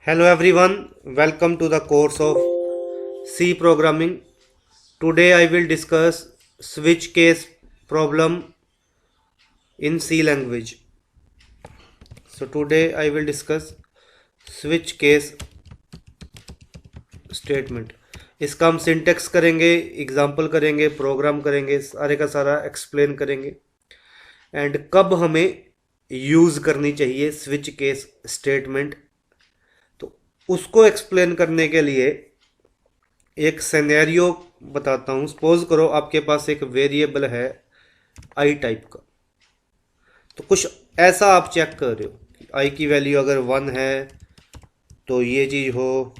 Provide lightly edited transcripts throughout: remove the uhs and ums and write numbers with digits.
Hello everyone, welcome to the course of C programming. Today I will discuss switch case problem in C language. So today I will discuss switch case statement. इसका हम syntax करेंगे, example करेंगे, programme करेंगे, सारे का सारा explain करेंगे and कब हमें यूज़ करनी चाहिए स्विच केस स्टेटमेंट। तो उसको एक्सप्लेन करने के लिए एक सिनेरियो बताता हूँ। सपोज करो आपके पास एक वेरिएबल है आई टाइप का, तो कुछ ऐसा आप चेक कर रहे हो कि आई की वैल्यू अगर 1 है तो ये चीज़ हो,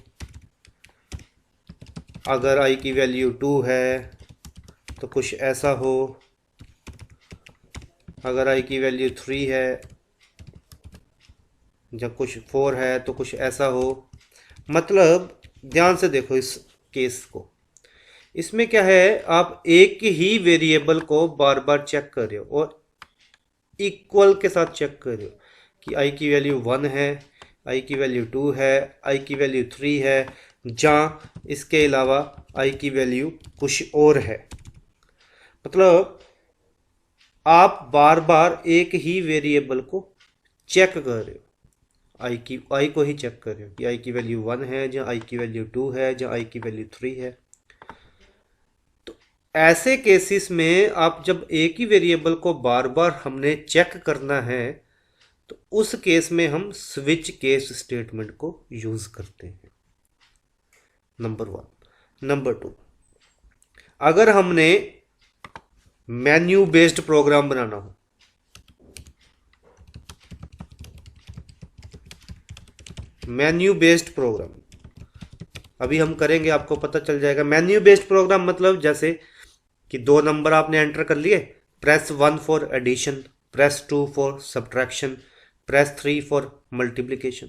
अगर आई की वैल्यू 2 है तो कुछ ऐसा हो, अगर आई की वैल्यू 3 है, जब कुछ 4 है तो कुछ ऐसा हो। मतलब ध्यान से देखो इस केस को। इसमें क्या है, आप एक ही वेरिएबल को बार बार चेक कर रहे हो और इक्वल के साथ चेक कर रहे हो कि आई की वैल्यू 1 है, आई की वैल्यू 2 है, आई की वैल्यू 3 है, जहाँ इसके अलावा आई की वैल्यू कुछ और है। मतलब आप बार बार एक ही वेरिएबल को चेक कर रहे हो, आई को ही चेक कर रहे हो कि आई की वैल्यू 1 है, जहाँ आई की वैल्यू 2 है, जहाँ आई की वैल्यू 3 है। तो ऐसे केसेस में आप जब एक ही वेरिएबल को बार बार हमने चेक करना है तो उस केस में हम स्विच केस स्टेटमेंट को यूज करते हैं। नंबर 1। नंबर 2, अगर हमने मेन्यू बेस्ड प्रोग्राम बनाना हो, मेन्यू बेस्ड प्रोग्राम अभी हम करेंगे, आपको पता चल जाएगा। मेन्यू बेस्ड प्रोग्राम मतलब जैसे कि 2 नंबर आपने एंटर कर लिए, press 1 for addition, press 2 for subtraction, press 3 for multiplication.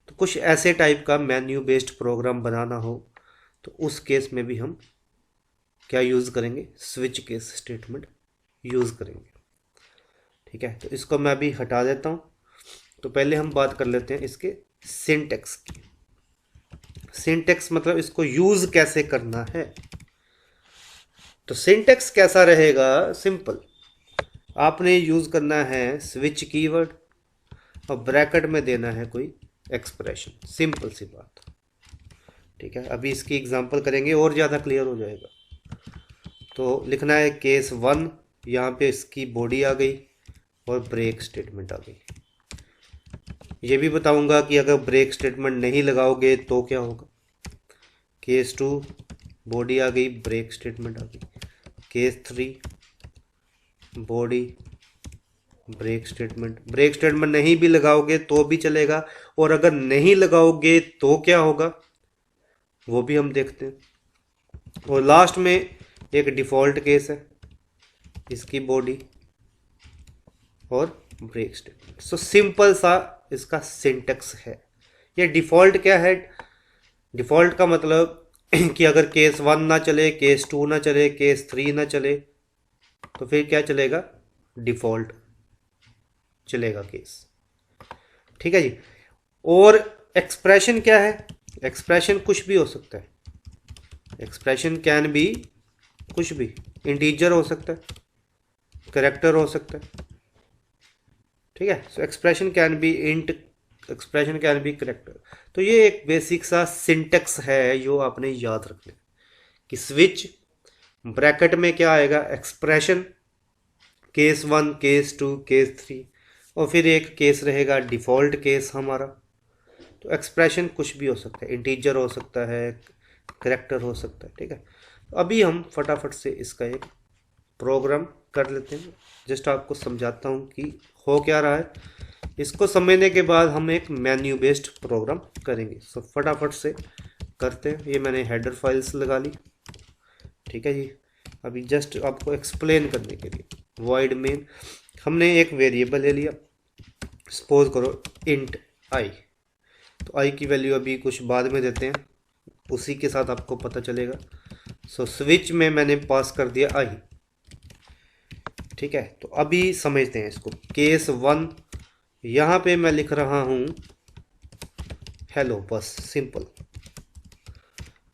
तो कुछ ऐसे टाइप का मेन्यू बेस्ड प्रोग्राम बनाना हो तो उस केस में भी हम क्या यूज़ करेंगे, स्विच केस स्टेटमेंट यूज़ करेंगे। ठीक है, तो इसको मैं अभी हटा देता हूँ। तो पहले हम बात कर लेते हैं इसके सिंटेक्स की। सिंटेक्स मतलब इसको यूज़ कैसे करना है। तो सिंटेक्स कैसा रहेगा, सिंपल। आपने यूज़ करना है स्विच कीवर्ड और ब्रैकेट में देना है कोई एक्सप्रेशन, सिंपल सी बात। ठीक है, अभी इसकी एग्जांपल करेंगे और ज़्यादा क्लियर हो जाएगा। तो लिखना है केस 1, यहाँ पे इसकी बॉडी आ गई और ब्रेक स्टेटमेंट आ गई। ये भी बताऊंगा कि अगर ब्रेक स्टेटमेंट नहीं लगाओगे तो क्या होगा। केस 2 बॉडी आ गई, ब्रेक स्टेटमेंट आ गई। केस 3 बॉडी, ब्रेक स्टेटमेंट नहीं भी लगाओगे तो भी चलेगा, और अगर नहीं लगाओगे तो क्या होगा वो भी हम देखते हैं। और लास्ट में एक डिफ़ॉल्ट केस है, इसकी बॉडी और ब्रेक स्टेटमेंट। सो सिंपल सा इसका सिंटेक्स है। ये डिफ़ॉल्ट क्या है, डिफ़ॉल्ट का मतलब कि अगर केस 1 ना चले, केस 2 ना चले, केस 3 ना चले, तो फिर क्या चलेगा, डिफ़ॉल्ट चलेगा केस। ठीक है जी। और एक्सप्रेशन क्या है, एक्सप्रेशन कुछ भी हो सकता है। एक्सप्रेशन कैन बी कुछ भी, इंटीजर हो सकता है, करेक्टर हो सकता है। ठीक है, सो expression can be int, expression can be character. तो ये एक बेसिक सा सिंटेक्स है जो आपने याद रखना है कि स्विच ब्रैकेट में क्या आएगा, एक्सप्रेशन, केस 1, केस 2, केस 3, और फिर एक केस रहेगा डिफ़ॉल्ट केस हमारा। तो एक्सप्रेशन कुछ भी हो सकता है, इंटीजर हो सकता है, करेक्टर हो सकता है। ठीक है, तो अभी हम फटाफट से इसका एक प्रोग्राम कर लेते हैं। जस्ट आपको समझाता हूँ कि हो क्या रहा है। इसको समझने के बाद हम एक मेन्यू बेस्ड प्रोग्राम करेंगे। सो फटाफट से करते हैं। ये मैंने हेडर फाइल्स लगा ली। ठीक है जी, अभी जस्ट आपको एक्सप्लेन करने के लिए, वॉइड मेन हमने एक वेरिएबल ले लिया, सपोज करो इंट आई। तो आई की वैल्यू अभी कुछ बाद में देते हैं, उसी के साथ आपको पता चलेगा। सो स्विच में मैंने पास कर दिया आई। ठीक है, तो अभी समझते हैं इसको। केस 1, यहाँ पे मैं लिख रहा हूँ हेलो, बस सिंपल।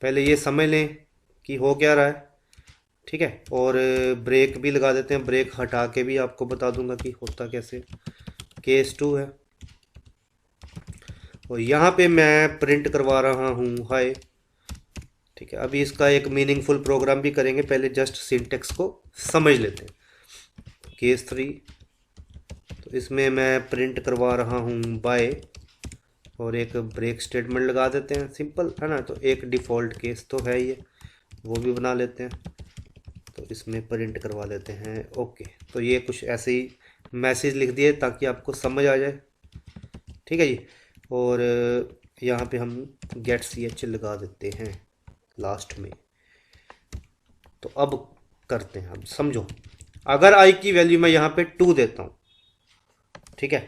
पहले ये समझ लें कि हो क्या रहा है, ठीक है। और ब्रेक भी लगा देते हैं, ब्रेक हटा के भी आपको बता दूंगा कि होता कैसे। केस 2 है और यहाँ पे मैं प्रिंट करवा रहा हूँ हाय, ठीक है। अभी इसका एक मीनिंगफुल प्रोग्राम भी करेंगे, पहले जस्ट सिंटेक्स को समझ लेते हैं। केस 3, तो इसमें मैं प्रिंट करवा रहा हूँ बाय, और एक ब्रेक स्टेटमेंट लगा देते हैं, सिंपल है ना। तो एक डिफ़ॉल्ट केस तो है ये, वो भी बना लेते हैं। तो इसमें प्रिंट करवा लेते हैं ओके। तो ये कुछ ऐसे ही मैसेज लिख दिए ताकि आपको समझ आ जाए, ठीक है जी। और यहाँ पे हम गेट ch लगा देते हैं लास्ट में। तो अब करते हैं, अब समझो। अगर i की वैल्यू मैं यहाँ पे 2 देता हूँ, ठीक है,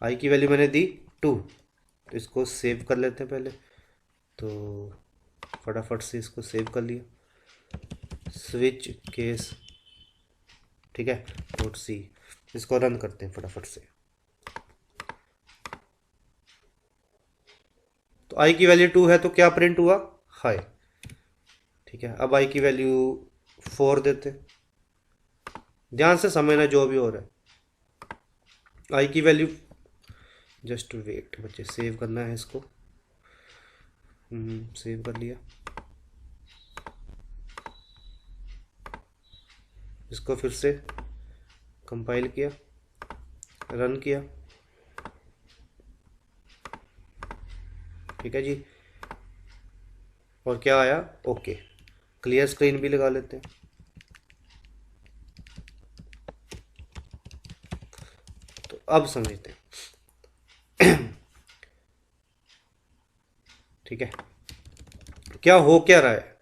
i की वैल्यू मैंने दी 2, तो इसको सेव कर लेते हैं पहले। तो फटाफट से इसको सेव कर लिया, स्विच केस, ठीक है, .c। इसको रन करते हैं फटाफट से। तो i की वैल्यू 2 है तो क्या प्रिंट हुआ, हाय, ठीक है। अब i की वैल्यू 4 देते हैं, ध्यान से समझना जो भी हो रहा है। i की वैल्यू, जस्ट वेट बच्चे, सेव करना है इसको। सेव कर लिया, इसको फिर से कंपाइल किया, रन किया, ठीक है जी। और क्या आया, ओके। क्लियर स्क्रीन भी लगा लेते हैं। तो अब समझते हैं, ठीक है, क्या हो क्या रहा है।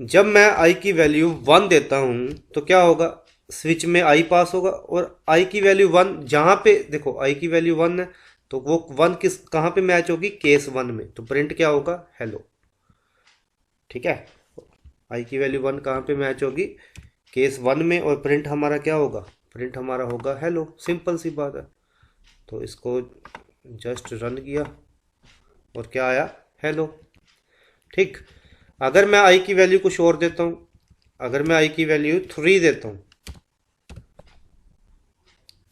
जब मैं i की वैल्यू 1 देता हूं तो क्या होगा, स्विच में i पास होगा, और i की वैल्यू 1 जहां पे देखो i की वैल्यू 1 है, तो वो 1 किस कहां पे मैच होगी, केस 1 में। तो प्रिंट क्या होगा, हेलो, ठीक है। i की वैल्यू 1 कहां पे मैच होगी, केस 1 में, और प्रिंट हमारा क्या होगा, प्रिंट हमारा होगा हेलो, सिंपल सी बात है। तो इसको जस्ट रन किया और क्या आया, हेलो, ठीक। अगर मैं i की वैल्यू कुछ और देता हूं, अगर मैं i की वैल्यू 3 देता हूं,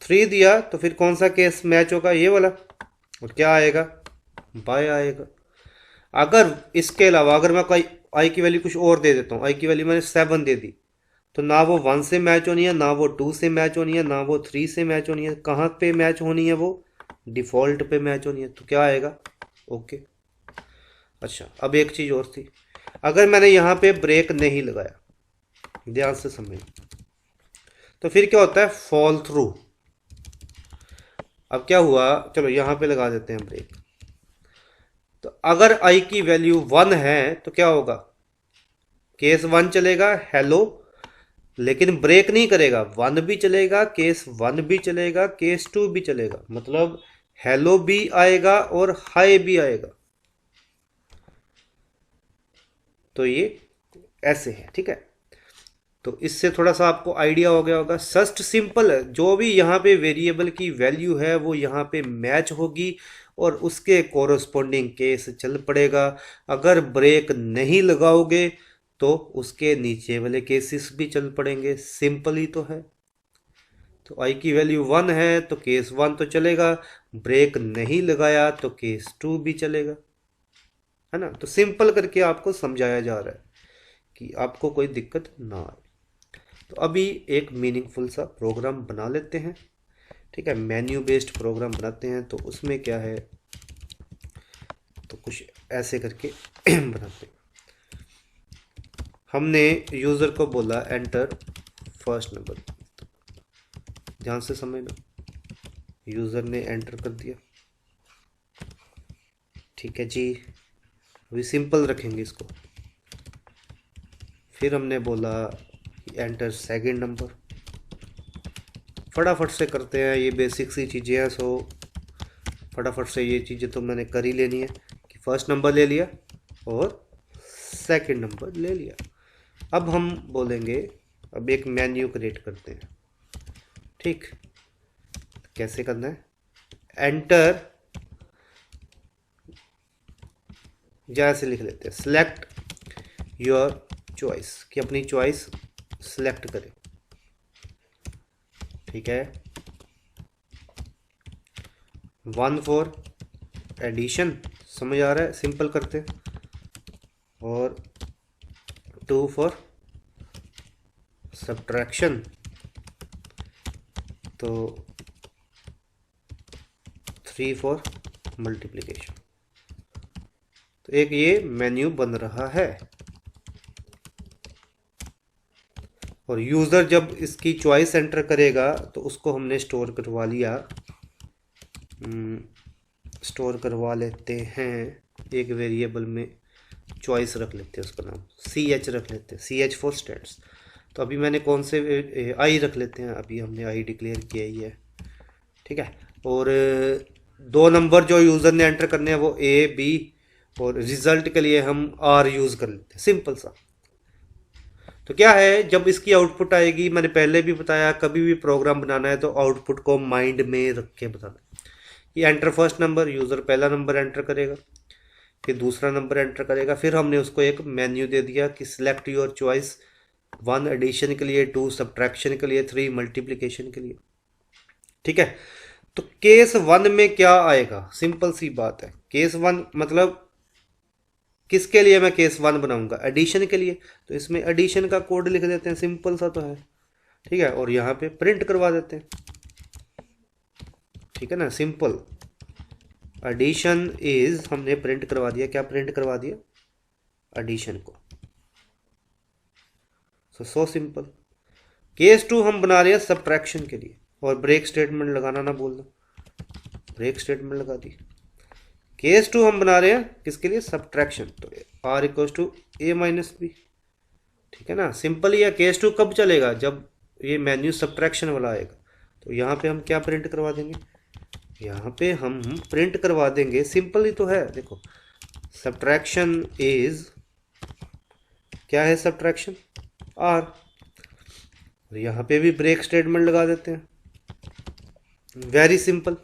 3 दिया तो फिर कौन सा केस मैच होगा, ये वाला, और क्या आएगा, बाय आएगा। अगर इसके अलावा अगर मैं कोई i की वैल्यू कुछ और दे देता हूँ, i की वैल्यू मैंने 7 दे दी, तो ना वो 1 से मैच होनी है, ना वो 2 से मैच होनी है, ना वो 3 से मैच होनी है। कहाँ पे मैच होनी है, वो डिफ़ॉल्ट पे मैच होनी है। तो क्या आएगा, ओके। अच्छा, अब एक चीज़ और थी, अगर मैंने यहाँ पे ब्रेक नहीं लगाया, ध्यान से समझ, तो फिर क्या होता है, फॉल थ्रू। अब क्या हुआ, चलो यहाँ पे लगा देते हैं ब्रेक। तो अगर i की वैल्यू 1 है तो क्या होगा, केस 1 चलेगा हेलो, लेकिन ब्रेक नहीं करेगा, 1 भी चलेगा, केस 1 भी चलेगा, केस 2 भी चलेगा, मतलब हेलो भी आएगा और हाय भी आएगा। तो ये ऐसे है, ठीक है। तो इससे थोड़ा सा आपको आइडिया हो गया होगा, जस्ट सिंपल है। जो भी यहाँ पे वेरिएबल की वैल्यू है वो यहाँ पे मैच होगी और उसके कोरस्पोंडिंग केस चल पड़ेगा। अगर ब्रेक नहीं लगाओगे तो उसके नीचे वाले केसेस भी चल पड़ेंगे, सिंपल ही तो है। तो i की वैल्यू 1 है तो केस 1 तो चलेगा, ब्रेक नहीं लगाया तो केस 2 भी चलेगा, है ना। तो सिंपल करके आपको समझाया जा रहा है कि आपको कोई दिक्कत ना आए। तो अभी एक मीनिंगफुल सा प्रोग्राम बना लेते हैं, ठीक है। मेन्यू बेस्ड प्रोग्राम बनाते हैं, तो उसमें क्या है, तो कुछ ऐसे करके बनाते हैं। हमने यूज़र को बोला एंटर फर्स्ट नंबर, ध्यान से समझना, यूज़र ने एंटर कर दिया, ठीक है जी। अभी सिंपल रखेंगे इसको। फिर हमने बोला एंटर सेकंड नंबर, फटाफट से करते हैं, ये बेसिक सी चीज़ें हैं, सो फटाफट से ये चीज़ें तो मैंने कर ही लेनी है कि फर्स्ट नंबर ले लिया और सेकंड नंबर ले लिया। अब हम बोलेंगे, अब एक मेन्यू क्रिएट करते हैं, ठीक। कैसे करना है, एंटर जैसे लिख लेते हैं सिलेक्ट योर चॉइस, कि अपनी चॉइस सिलेक्ट करें। ठीक है, 1 फॉर एडिशन, समझ आ रहा है, सिंपल करते हैं, और 2 फॉर सब्ट्रैक्शन, तो 3 फॉर मल्टीप्लिकेशन। तो एक ये मेन्यू बन रहा है। और यूज़र जब इसकी चॉइस एंटर करेगा तो उसको हमने स्टोर करवा लिया। स्टोर करवा लेते हैं एक वेरिएबल में, चॉइस रख लेते हैं, उसका नाम CH रख लेते हैं, CH फॉर स्टैट्स। तो अभी मैंने कौन से आई रख लेते हैं, अभी हमने आई डिक्लेयर किया ही है। ठीक है, और 2 नंबर जो यूज़र ने एंटर करने हैं वो A B, और रिजल्ट के लिए हम R यूज़ कर लेते हैं, सिंपल सा। तो क्या है, जब इसकी आउटपुट आएगी, मैंने पहले भी बताया, कभी भी प्रोग्राम बनाना है तो आउटपुट को माइंड में रख के बताना है। ये एंटर फर्स्ट नंबर, यूज़र पहला नंबर एंटर करेगा, फिर दूसरा नंबर एंटर करेगा, फिर हमने उसको एक मेन्यू दे दिया कि सिलेक्ट योर चॉइस, 1 एडिशन के लिए, 2 सब्ट्रैक्शन के लिए, 3 मल्टीप्लिकेशन के लिए। ठीक है, तो केस 1 में क्या आएगा, सिंपल सी बात है। केस 1 मतलब किसके लिए मैं केस 1 बनाऊंगा, एडिशन के लिए, तो इसमें एडिशन का कोड लिख देते हैं, सिंपल सा तो है। ठीक है, और यहाँ पे प्रिंट करवा देते हैं। ठीक है ना, सिंपल एडिशन इज, हमने प्रिंट करवा दिया, क्या प्रिंट करवा दिया, एडिशन को। So simple. केस 2 हम बना रहे हैं सब्ट्रैक्शन के लिए, और ब्रेक स्टेटमेंट लगाना ना बोल दो, ब्रेक स्टेटमेंट लगा दी। केस 2 हम बना रहे हैं किसके लिए, सब्ट्रैक्शन, तो R equals to A minus B। ठीक है ना, सिंपल ही है। केस 2 कब चलेगा, जब ये मेन्यू सब्ट्रैक्शन वाला आएगा। तो यहाँ पे हम क्या प्रिंट करवा देंगे, यहाँ पे हम प्रिंट करवा देंगे, सिंपल ही तो है। देखो सब्ट्रैक्शन इज, क्या है सब्ट्रैक्शन, R, और यहाँ पे भी ब्रेक स्टेटमेंट लगा देते हैं, वेरी सिंपल।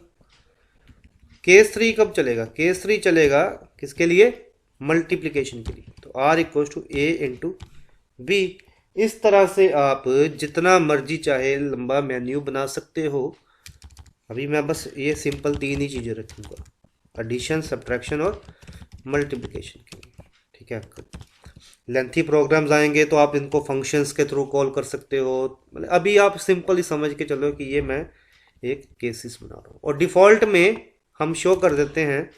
केस 3 कब चलेगा, केस 3 चलेगा किसके लिए, मल्टीप्लिकेशन के लिए, तो R equals to A into B। इस तरह से आप जितना मर्जी चाहे लंबा मेन्यू बना सकते हो। अभी मैं बस ये सिंपल 3 ही चीज़ें रखूँगा, एडिशन, सब्ट्रैक्शन और मल्टीप्लिकेशन के लिए। ठीक है, लेंथी प्रोग्राम्स आएंगे तो आप इनको फंक्शंस के थ्रू कॉल कर सकते हो। मतलब अभी आप सिंपल ही समझ के चलो कि ये मैं एक केसेस बना रहा हूँ, और डिफ़ॉल्ट में हम शो कर देते हैं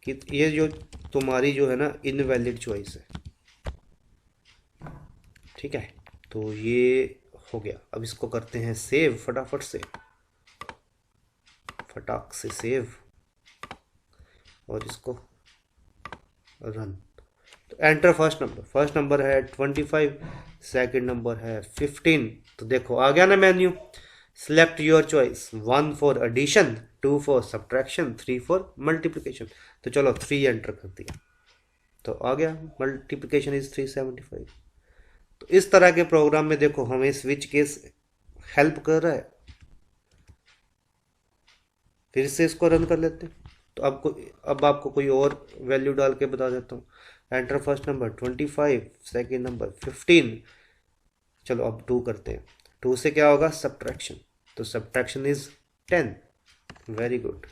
कि ये जो तुम्हारी जो है ना इनवैलिड चॉइस है। ठीक है, तो ये हो गया। अब इसको करते हैं सेव, फटाफट से, फटाक से सेव, और इसको रन। तो एंटर फर्स्ट नंबर है 25, सेकंड नंबर है 15। तो देखो आ गया ना menu, select your choice, 1 for addition, 2 for subtraction, 3 for multiplication. तो चलो 3 एंटर कर दिया, तो आ गया मल्टीप्लिकेशन इज 375। तो इस तरह के प्रोग्राम में देखो हमें स्विच केस हेल्प कर रहा है। फिर से इसको रन कर लेते हैं। तो अब आपको कोई और वैल्यू डाल के बता देता हूँ। Enter first number 25, second number 15। चलो अब 2 करते हैं, 2 से क्या होगा, सब्ट्रैक्शन, तो सब्ट्रैक्शन इज 10। Very good.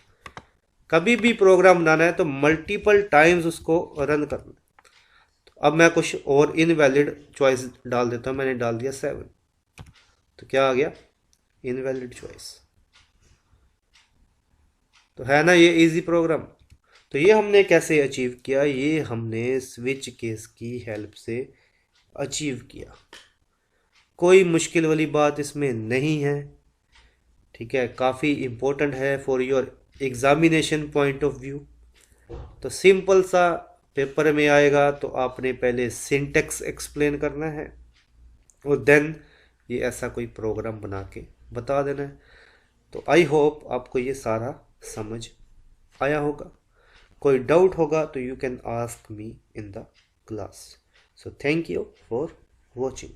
कभी भी प्रोग्राम बनाना है तो मल्टीपल टाइम्स उसको रन करना। तो अब मैं कुछ और इनवैलिड चॉइस डाल देता हूँ, मैंने डाल दिया 7, तो क्या आ गया, इनवैलिड चॉइस। तो है ना ये इजी प्रोग्राम। तो ये हमने कैसे अचीव किया, ये हमने स्विच केस की हेल्प से अचीव किया। कोई मुश्किल वाली बात इसमें नहीं है। ठीक है, काफ़ी इम्पोर्टेंट है for your examination point of view. तो सिंपल सा पेपर में आएगा, तो आपने पहले सिंटेक्स एक्सप्लेन करना है, और देन ये ऐसा कोई प्रोग्राम बना के बता देना है। तो आई होप आपको ये सारा समझ आया होगा। कोई डाउट होगा तो you can ask me in the class. So thank you for watching.